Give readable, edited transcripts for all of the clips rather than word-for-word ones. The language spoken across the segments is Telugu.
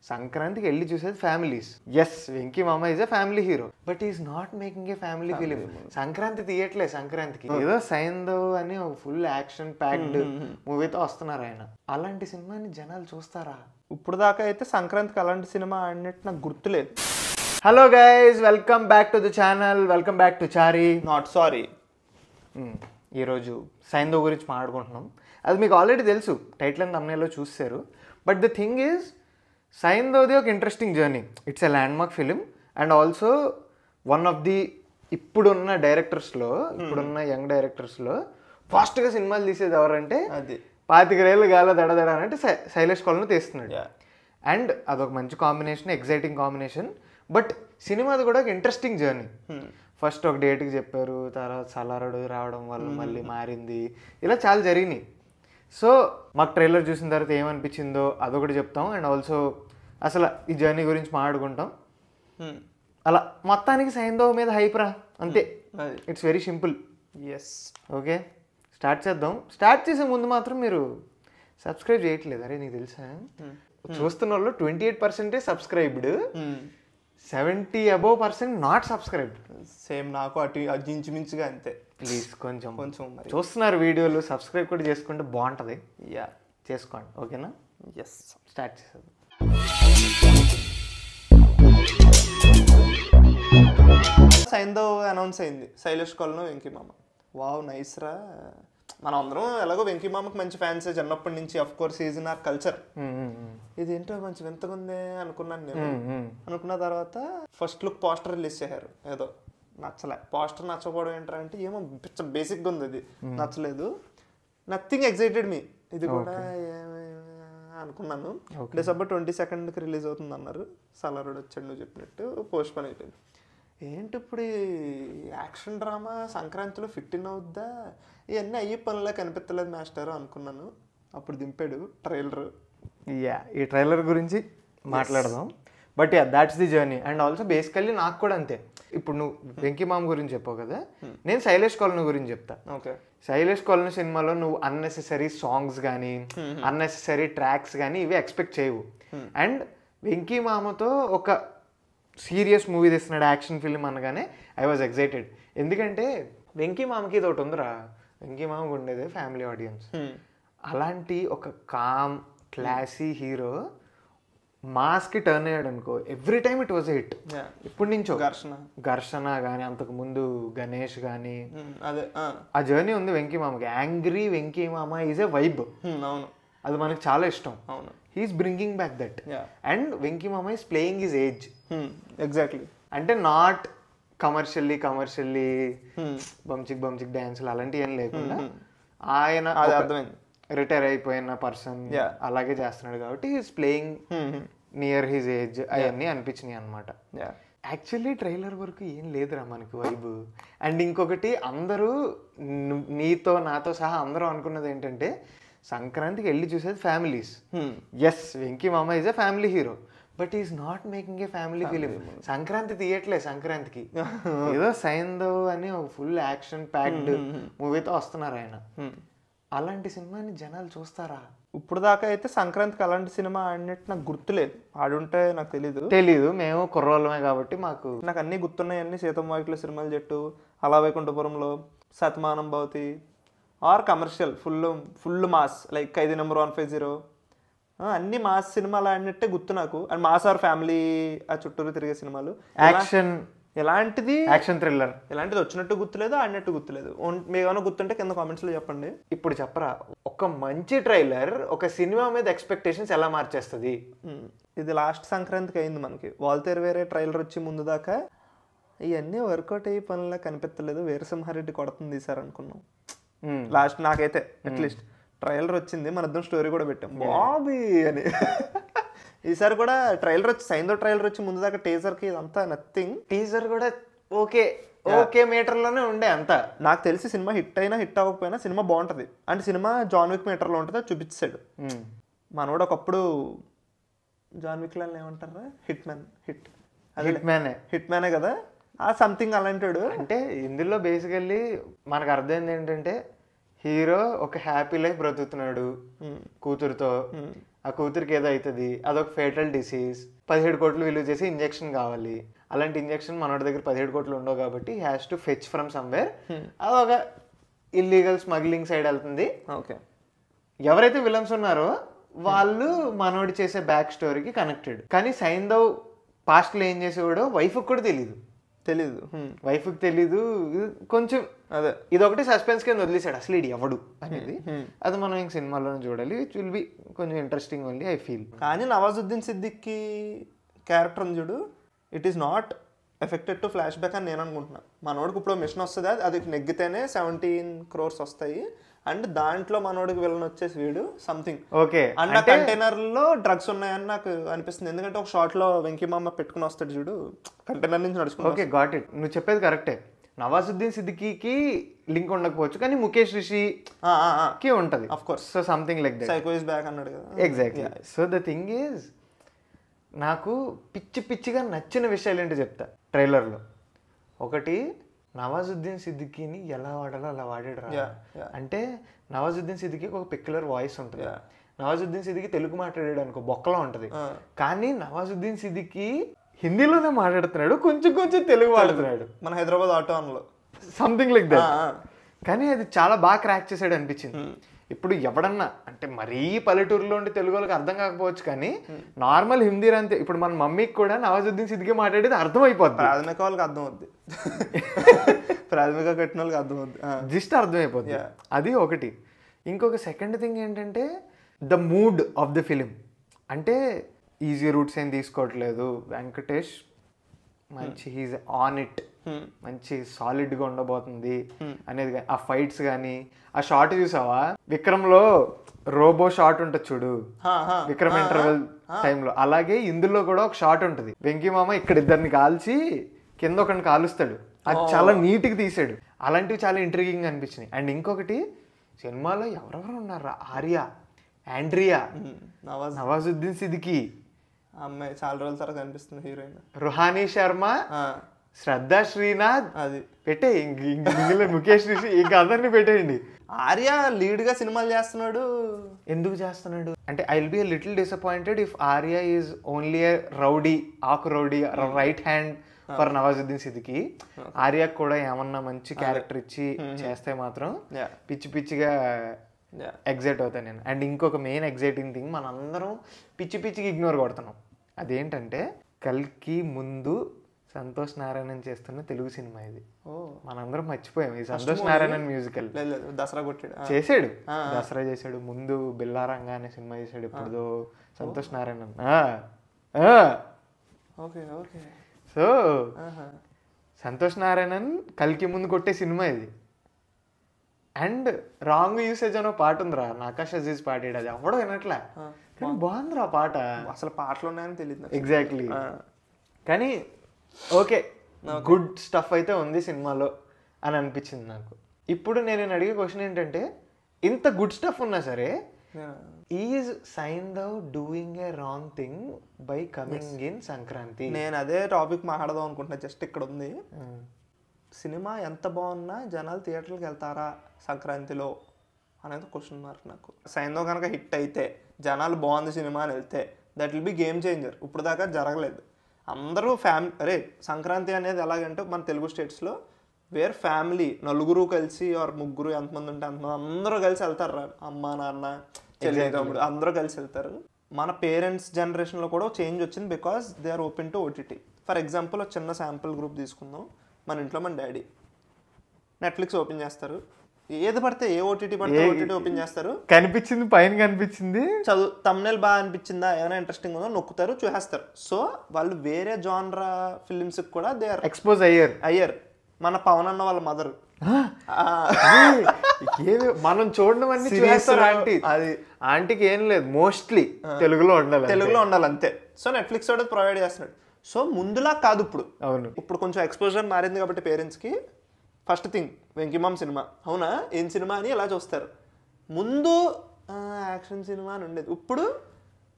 సంక్రాంతికి వెళ్ళి చూసేది families. Yes, Venky Mama is a family hero, but is not making a family film. Sankranti తీయట్లే, సంక్రాంతికి ఏదో సైంధవ్ అని ఒక ఫుల్ యాక్షన్ ప్యాక్డ్ మూవీతో వస్తున్నారు ఆయన. అలాంటి సినిమాని జనాలు చూస్తారా? ఇప్పుడు దాకా అయితే సంక్రాంతికి అలాంటి సినిమా ఆడినట్టు నాకు గుర్తులేదు. Hello guys, welcome back to the channel, welcome back to Chari not sorry. ఈరోజు సైంధవ్ గురించి మాట్లాడుకుంటున్నాం. అది మీకు ఆల్రెడీ తెలుసు, టైటిల్ అండ్ థంబ్నెయిల్లో చూస్తారు. బట్ ద థింగ్ ఈజ్, సైంధవ్ది ఒక interesting journey. It's a land mark film and also one of the ఇప్పుడున్న డైరెక్టర్స్లో, ఇప్పుడున్న యంగ్ డైరెక్టర్స్లో ఫాస్ట్గా సినిమాలు తీసేది ఎవరంటే అది 25 ఏళ్ళు గాలో దడదడ అంటే శైలేష్ కొలను తీస్తున్నాడు. అండ్ అదొక మంచి కాంబినేషన్, ఎగ్జైటింగ్ కాంబినేషన్. బట్ సినిమాది కూడా ఒక ఇంట్రెస్టింగ్ జర్నీ. ఫస్ట్ ఒక డేట్కి చెప్పారు, తర్వాత సలారుడు రావడం వల్ల మళ్ళీ మారింది, ఇలా చాలా జరిగినాయి. సో మాకు ట్రైలర్ చూసిన తర్వాత ఏమనిపించిందో అదొకటి చెప్తాం. అండ్ ఆల్సో అసలు ఈ జర్నీ గురించి మాట్లాడుకుంటాం. అలా మొత్తానికి సైంధవ్ మీద హైప్ రా, అంతే. It's very simple. Yes, okay, start చేద్దాం. స్టార్ట్ చేసే ముందు మాత్రం మీరు సబ్స్క్రైబ్ చేయట్లేదు. అరే నీకు తెలుసా, చూస్తున్న వాళ్ళు 28% సబ్స్క్రైబ్డ్, 70% నాట్ సబ్స్క్రైబ్డ్. సేమ్ నాకు అటు ఇంచుమించుగా అంతే. ప్లీజ్ కొంచెం మరి చూస్తున్నారు వీడియోలు, సబ్స్క్రైబ్ కూడా చేసుకుంటే బాగుంటుంది. యా, చేసుకోండి. ఓకేనా? ఎస్, స్టార్ట్ చేసేద్దాం. సైంధవ్ అనౌన్స్ అయింది, శైలేష్ కొలను వెంకీ మామ. వావ్, నైస్ రా. మనం అందరం ఎలాగో వెంకీ మామకి మంచి ఫ్యాన్స్ చిన్నప్పటి నుంచి. Of course is in our culture. ఇదేంటో మంచి వింతగా ఉంది అనుకున్నాను నేను. అనుకున్న తర్వాత ఫస్ట్ లుక్ పోస్టర్ రిలీజ్ చేశారు. ఏదో నచ్చలే, పోస్టర్ నచ్చకపోవడం ఏంటంటే ఏమో బేసిక్గా ఉంది, అది నచ్చలేదు. నథింగ్ ఎగ్జైటెడ్ మీ. ఇది కూడా అనుకున్నాను. డిసెంబర్ 22కి రిలీజ్ అవుతుంది అన్నారు. సలారుడు వచ్చాడు నువ్వు చెప్పినట్టు, పోస్ట్ పోన్ అయిపోయింది. ఏంటి ఇప్పుడు యాక్షన్ డ్రామా సంక్రాంతిలో ఫిట్ ఇన్ అవుద్దా, ఇవన్నీ అయ్యే పనులా కనిపించలేదు మాస్టర్ అనుకున్నాను. అప్పుడు దింపాడు ట్రైలర్. ఈ ట్రైలర్ గురించి మాట్లాడదాం. But that's the journey. And also basically నాకు కూడా అంతే. ఇప్పుడు నువ్వు వెంకీ మామ గురించి చెప్పావు కదా, నేను శైలేష్ కొలను గురించి చెప్తా. ఓకే, శైలేష్ కొలను సినిమాలో నువ్వు అన్నెసెసరీ సాంగ్స్ కానీ అన్నెసెసరీ ట్రాక్స్ కానీ ఇవి ఎక్స్పెక్ట్ చేయవు. అండ్ వెంకీ మామతో ఒక సీరియస్ మూవీ తీస్తున్నాడు, యాక్షన్ ఫిల్మ్ అనగానే ఐ వాజ్ ఎక్సైటెడ్. ఎందుకంటే వెంకీ మామకి ఇది ఒకటి ఉందిరా, వెంకీ మామకి ఉండేదే ఫ్యామిలీ ఆడియన్స్. అలాంటి ఒక కామ్ క్లాసీ హీరో మాస్కి టర్న్ అయ్యాడు అనుకో, every time it was hit. ఇప్పటి నుంచో ఘర్షణ కానీ, అంతకు ముందు గణేష్ కానీ, అదే ఆ జర్నీ ఉంది వెంకీ మామకి. Angry Venky Mama is a vibe. అవును, అది మనకు చాలా ఇష్టం. అవును, he's bringing back that. And Venky Mama is playing his age. Exactly. అంటే నాట్ కమర్షియల్లీ బంచిక్ డ్యాన్సులు అలాంటివి ఏం లేకుండా ఆయన అర్థమైంది, రిటైర్ అయిపోయిన పర్సన్ అలాగే చేస్తున్నాడు కాబట్టి he's playing near his age. అవన్నీ అనిపించినాయి అనమాట. యాక్చువల్లీ ట్రైలర్ వరకు ఏం లేదురా మనకి వైబ్. అండ్ ఇంకొకటి, అందరూ నీతో నాతో సహా అందరూ అనుకున్నది ఏంటంటే సంక్రాంతికి వెళ్ళి చూసేది families. Yes, Venky Mama is a family hero, but is not making a family film. Sankranti తీయట్లే, సంక్రాంతికి ఏదో సైంధవ్ అని ఒక ఫుల్ యాక్షన్ ప్యాక్డ్ మూవీతో వస్తున్నారు ఆయన. అలాంటి సినిమాని జనాలు చూస్తారా? ఇప్పుడు దాకా అయితే సంక్రాంతికి అలాంటి సినిమా ఆడినట్టు నాకు గుర్తులేదు. ఆడుంటే నాకు తెలీదు, మేము కుర్రోళ్ళమే కాబట్టి మాకు నాకు అన్నీ గుర్తున్నాయి. అన్ని సీతం వాకిట్లో సినిమాల జట్టు, అలా వైకుంఠపురంలో, Shatamanam Bhavati, are commercial full mass like Khaidi number 150, అన్ని మాస్ సినిమాలు ఆడినట్టే గుర్తు నాకు. అండ్ మాస్ ఆర్ ఫ్యామిలీ ఆ చుట్టూరు తిరిగే సినిమాలు. యాక్షన్ ఎలాంటిది, యాక్షన్ థ్రిల్లర్ ఎలాంటిది వచ్చినట్టు గుర్తులేదు, ఆడినట్టు గుర్తులేదు. మీకు ఏమైనా గుర్తుంటే కింద కామెంట్స్లో చెప్పండి. ఇప్పుడు చెప్పరా, ఒక మంచి ట్రైలర్ ఒక సినిమా మీద ఎక్స్పెక్టేషన్స్ ఎలా మార్చేస్తుంది? ఇది లాస్ట్ సంక్రాంతికి అయింది మనకి. వాల్తేరు వేరే ట్రైలర్ వచ్చి ముందు దాకా ఇవన్నీ వర్కౌట్ అయ్యే పనులా కనిపించలేదు, వీరసింహారెడ్డి కొడుతుంది సార్ అనుకున్నాం. లాస్ట్ నాకైతే అట్లీస్ట్ ట్రైలర్ వచ్చింది, మన ఇద్దరం స్టోరీ కూడా పెట్టాం బాబీ అని. ఈసారి కూడా ట్రైలర్ వచ్చి, సైంధవ్ ట్రైలర్ వచ్చి ముందు దాకా టీజర్కి ఇదంతా నథింగ్. టీజర్ కూడా ఓకే మీటర్లోనే ఉండే అంతా. నాకు తెలిసి సినిమా హిట్ అయినా హిట్ అవ్వకపోయినా సినిమా బాగుంటుంది. అంటే సినిమా జాన్ విక్ మీటర్లో ఉంటుంది, అది చూపించాడు. మనోడు ఒకప్పుడు జాన్ విక్ లని ఏమంటారా, హిట్ మ్యానే కదా, ఆ సంథింగ్ అలాంటాడు. అంటే ఇందులో బేసికల్లీ మనకు అర్థమైంది ఏంటంటే, హీరో ఒక హ్యాపీ లైఫ్ బ్రతుకుతున్నాడు కూతురుతో. ఆ కూతురికి ఏదో అవుతుంది, అదొక ఫేటల్ డిసీజ్, 17 కోట్లు విలువ చేసి ఇంజెక్షన్ కావాలి. అలాంటి ఇంజెక్షన్ మనోడి దగ్గర 17 కోట్లు ఉండవు కాబట్టి has to fetch from somewhere. అదొక ఇల్లీగల్ స్మగ్లింగ్ సైడ్ వెళ్తుంది. ఓకే, ఎవరైతే విలన్స్ ఉన్నారో వాళ్ళు మనోడి చేసే బ్యాక్ స్టోరీకి కనెక్టెడ్. కానీ సైంధవ్ పాస్ట్లో ఏం చేసేవాడో వైఫ్కి కూడా తెలీదు. వైఫ్కి తెలీదు. కొంచెం అదే ఇదొకటి సస్పెన్స్ కింద వదిలేసాడు అసలు ఇది ఎవడు అనేది. అది మనం ఇంక సినిమాలోనే చూడాలి. ఇట్ విల్ బి కొంచెం ఇంట్రెస్టింగ్ ఓన్లీ ఐ ఫీల్. కానీ నవాజుద్దీన్ సిద్దికి క్యారెక్టర్ ఉంది చూడు, it is not affected to flash back అని నేను అనుకుంటున్నా. మనోడికి ఇప్పుడు మిషన్ వస్తుంది, అది నెగ్గితేనే 17 crores వస్తాయి. అండ్ దాంట్లో మనోడికి విలన్ వచ్చేసి వీడు సంథింగ్ ఓకే అండ్ కంటైనర్ లో డ్రగ్స్ ఉన్నాయని నాకు అనిపిస్తుంది. ఎందుకంటే ఒక షార్ట్ లో వెంకీ మామ పెట్టుకుని వస్తాడు చూడు, కంటైనర్ నుంచి నడుచుకుంటా. Okay, got it. నువ్వు చెప్పేది కరెక్టే. నవాజుద్దీన్ సిద్దికీకి లింక్ ఉండకపోవచ్చు, కానీ ముఖేష్ రిషికి ఉంటది of course. So something like that. Psycho is back అన్నాడు కదా. Exactly. So the thing is, నాకు పిచ్చిగా నచ్చిన విషయాలు ఏంటో చెప్తా. ట్రైలర్లో ఒకటి, నవాజుద్దీన్ సిద్దికీని ఎలా వాడాలో అలా వాడాడు రా. అంటే నవాజుద్దీన్ సిద్దికీకి ఒక పెక్యులర్ వాయిస్ ఉంటుంది. నవాజుద్దీన్ సిద్దికీ తెలుగు మాట్లాడాడు అనుకో బొక్కలో ఉంటుంది, కానీ నవాజుద్దీన్ సిద్దికీ హిందీలోనే మాట్లాడుతున్నాడు, కొంచెం తెలుగు వాడుతున్నాడు. మన హైదరాబాద్ ఆటో అన్లో సంథింగ్ లైక్ దట్. కానీ అది చాలా బాగా క్రాక్ చేసాడు అనిపించింది. ఇప్పుడు ఎవడన్నా అంటే మరీ పల్లెటూరులో ఉండి తెలుగు వాళ్ళకి అర్థం కాకపోవచ్చు, కానీ నార్మల్ హిందీ అంతే. ఇప్పుడు మన మమ్మీకి కూడా నవాజుద్దీన్ సిద్దికీ మాట్లాడేది అర్థం అయిపోద్ది. ప్రాథమిక వాళ్ళకి అర్థం అవుద్ది, ప్రాథమిక కట్టిన వాళ్ళకి అర్థం అవుద్ది, జస్ట్ అర్థమైపోద్ది. అది ఒకటి. ఇంకొక సెకండ్ థింగ్ ఏంటంటే the mood of the film. అంటే ఈజీ రూట్స్ ఏం తీసుకోవట్లేదు వెంకటేష్, మంచి హీజ్ ఆన్ ఇట్, మంచి సాలిడ్గా ఉండబోతుంది అనేది. ఆ ఫైట్స్ కానీ, ఆ షాట్ చూసావా విక్రమ్లో రోబో షాట్ ఉంటుంది చూడు, విక్రమ్ ఇంటర్వెల్ టైంలో, అలాగే ఇందులో కూడా ఒక షాట్ ఉంటుంది. వెంకీ మామ ఇక్కడ ఇద్దరిని కాల్చి కింద ఒకరిని కాలుస్తాడు, అది చాలా నీట్గా తీసాడు. అలాంటివి చాలా ఇంట్రిగింగ్ అనిపించినాయి. అండ్ ఇంకొకటి, సినిమాలో ఎవరెవరు ఉన్నారు, ఆర్య, ఆండ్రియా, నవాజుద్దీన్ సిద్దికీ, అమ్మాయి చాలా రోజుల తర్వాత కనిపిస్తుంది హీరోయిన్, రుహానీ శర్మ, శ్రద్ధా శ్రీనాథ్, అది పెట్టే ముఖేష్ రిషి, ఇంకా అందరినీ పెట్టేయండి. ఆర్య లీడ్ గా సినిమాలు చేస్తున్నాడు. ఎందుకు చేస్తున్నాడు అంటే I will be a little disappointed if Arya is only a rowdy, ఆకు rowdy, right hand for Nawazuddin Siddiqui. ఆర్యకు కూడా ఏమన్నా మంచి క్యారెక్టర్ ఇచ్చి చేస్తే మాత్రం పిచ్చిగా ఎగ్జైట్ అవుతాను నేను. అండ్ ఇంకొక మెయిన్ ఎగ్జైటింగ్ థింగ్, మనందరం పిచ్చిగా ఇగ్నోర్ కొడుతున్నాం. అదేంటంటే కల్కి ముందు సంతోష్ నారాయణన్ చేస్తున్న తెలుగు సినిమా ఇది. మనందరం మర్చిపోయాం. ఈ సంతోష్ నారాయణన్ మ్యూజికల్ దసరా కొట్టాడు, చేసాడు, దసరా చేశాడు, ముందు బిల్లారంగా అనే సినిమా చేశాడు ఇప్పుడు సంతోష్ నారాయణన్. సో సంతోష్ నారాయణన్ కల్కి ముందు కొట్టే సినిమా ఇది. అండ్ రాంగ్ యూసేజ్ అనే పాట ఉందిరా, నకాష్ అజీజ్ పాడాడు, అది ఎవడో వినట్లే, కానీ బాగుందిరా పాట. అసలు పాటలు ఉన్నాయని తెలియదు. ఎగ్జాక్ట్లీ. కానీ ఓకే, గుడ్ స్టఫ్ అయితే ఉంది సినిమాలో అని అనిపించింది నాకు. ఇప్పుడు నేను అడిగే క్వశ్చన్ ఏంటంటే, ఇంత గుడ్ స్టఫ్ ఉన్నా సరే is Saindhav doing a wrong thing by coming in Sankranti? నేను అదే టాపిక్ మాట్లాడదాం అనుకుంటున్నా. జస్ట్ ఇక్కడ ఉంది, సినిమా ఎంత బాగున్నా జనాలు థియేటర్కి వెళ్తారా సంక్రాంతిలో అనేది క్వశ్చన్ మార్క్ నాకు. సైంధవ్ కనుక హిట్ అయితే, జనాలు బాగుంది సినిమా అని వెళ్తే, that will be game changer. ఇప్పుడు దాకా జరగలేదు. అందరూ అరే సంక్రాంతి అనేది ఎలాగంటే మన తెలుగు స్టేట్స్లో వేర్ ఫ్యామిలీ నలుగురు కలిసి ఆర్ ముగ్గురు ఎంతమంది ఉంటే అంతమంది అందరూ కలిసి వెళ్తారు. అమ్మ నాన్న చెల్లి తమ్ముడు అందరూ కలిసి వెళ్తారు. మన పేరెంట్స్ జనరేషన్లో కూడా చేంజ్ వచ్చింది because they are open to OTT. For example ఒక చిన్న శాంపుల్ గ్రూప్ తీసుకుందాం. మన ఇంట్లో మన డాడీ నెట్ఫ్లిక్స్ ఓపెన్ చేస్తారు, ఏది పడితే ఏ ఓటీటీ పడితే ఓటీటీ ఓపెన్ చేస్తారు. కనిపించింది పైన కనిపించింది, చదువు తమ్నెల్ బాగా అనిపించిందా, ఏమైనా ఇంట్రెస్టింగ్ ఉందో నొక్కుతారు, చూసేస్తారు. సో వాళ్ళు వేరే జానరా ఫిలిమ్స్ కూడా దే ఆర్ ఎక్స్పోజ్ అయ్యారు. మన పవన్ అన్న వాళ్ళ మదర్ మనం చూడడం అన్ని చూస్తారు. అది ఆంటీకి ఏం లేదు, మోస్ట్లీ తెలుగులో ఉండాలి అంతే. సో నెట్ఫ్లిక్స్ కూడా ప్రొవైడ్ చేస్తున్నాడు. సో ముందులా కాదు ఇప్పుడు. అవును, ఇప్పుడు కొంచెం ఎక్స్పోజర్ మారింది కాబట్టి పేరెంట్స్కి ఫస్ట్ థింగ్ వెంకీమామ్ సినిమా, అవునా ఏం సినిమా అని ఎలా చూస్తారు. ముందు యాక్షన్ సినిమా అని ఉండేది, ఇప్పుడు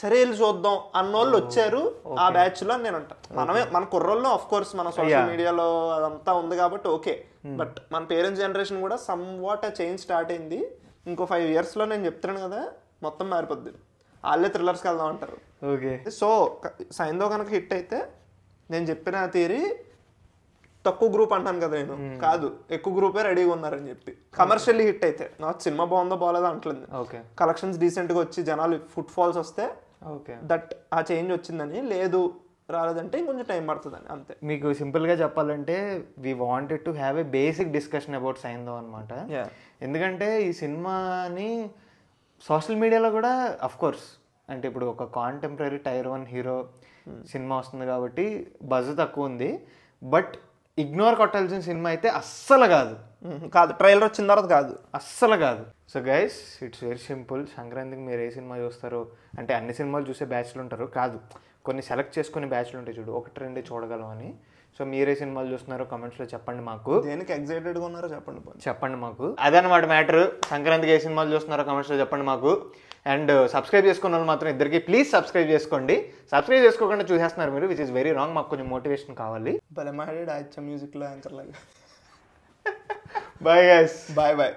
సరే వెళ్ళి చూద్దాం అన్నోళ్ళు వచ్చారు ఆ బ్యాచ్లో అని నేను అంటాను. మనమే మన కుర్రోళ్ళు ఆఫ్ కోర్స్ మన సోషల్ మీడియాలో అదంతా ఉంది కాబట్టి ఓకే, బట్ మన పేరెంట్స్ జనరేషన్ కూడా సమ్ వాట్ చేంజ్ స్టార్ట్ అయింది. ఇంకో 5 yearsలో నేను చెప్తున్నాను కదా మొత్తం మారిపోద్ది. వాళ్ళే థ్రిల్లర్స్కి వెళ్దాం అంటారు. ఓకే. సో సైందో కనుక హిట్ అయితే నేను చెప్పిన థియరీ తక్కువ గ్రూప్ అంటాను కదా నేను, కాదు ఎక్కువ గ్రూపే రెడీగా ఉన్నారని చెప్పి. కమర్షియల్లీ హిట్ అయితే నాకు సినిమా బాగుందో బాగాలేదో అంటలేదు, కలెక్షన్స్ డీసెంట్గా వచ్చి జనాలు ఫుట్ ఫాల్స్ వస్తే దట్ ఆ చేంజ్ వచ్చిందని, లేదు రాలేదంటే ఇంకొంచెం టైం పడుతుందని అంతే. మీకు సింపుల్గా చెప్పాలంటే we wanted to have a basic discussion about Saindhav అనమాట. ఎందుకంటే ఈ సినిమాని సోషల్ మీడియాలో కూడా అఫ్ కోర్స్ అంటే ఇప్పుడు ఒక కాంటెంపరీ టైర్ 1 హీరో సినిమా వస్తుంది కాబట్టి బజ్ తక్కువ ఉంది, బట్ ఇగ్నోర్ కొట్టాల్సిన సినిమా అయితే అస్సలు కాదు. ట్రైలర్ వచ్చిన తర్వాత కాదు, అస్సలు కాదు. So guys it's very simple. సంక్రాంతికి మీరు ఏ సినిమా చూస్తారో అంటే అన్ని సినిమాలు చూసే బ్యాచ్లు ఉంటారు కాదు, కొన్ని సెలెక్ట్ చేసుకునే బ్యాచ్లు ఉంటాయి చూడు, 1-2 చూడగలం అని. సో మీరే సినిమాలు చూస్తున్నారో కమెంట్స్లో చెప్పండి మాకు. దేనికి ఎక్సైటెడ్గా ఉన్నారో చెప్పండి మాకు. అదనమాట మ్యాటర్. సంక్రాంతికి ఏ సినిమాలు చూస్తున్నారో కమెంట్స్లో చెప్పండి మాకు. అండ్ సబ్స్క్రైబ్ చేసుకున్న వాళ్ళు మాత్రం ఇద్దరికి ప్లీజ్ సబ్స్క్రైబ్ చేసుకోండి. సబ్స్క్రైబ్ చేసుకోకుండా చూసేస్తున్నారు మీరు, విచ్ ఇస్ వెరీ రాంగ్. మాకు కొంచెం మోటివేషన్ కావాలి. భలే మాట్లాడాడు మ్యూజిక్లో యాంకర్ లాగా. Bye guys, bye.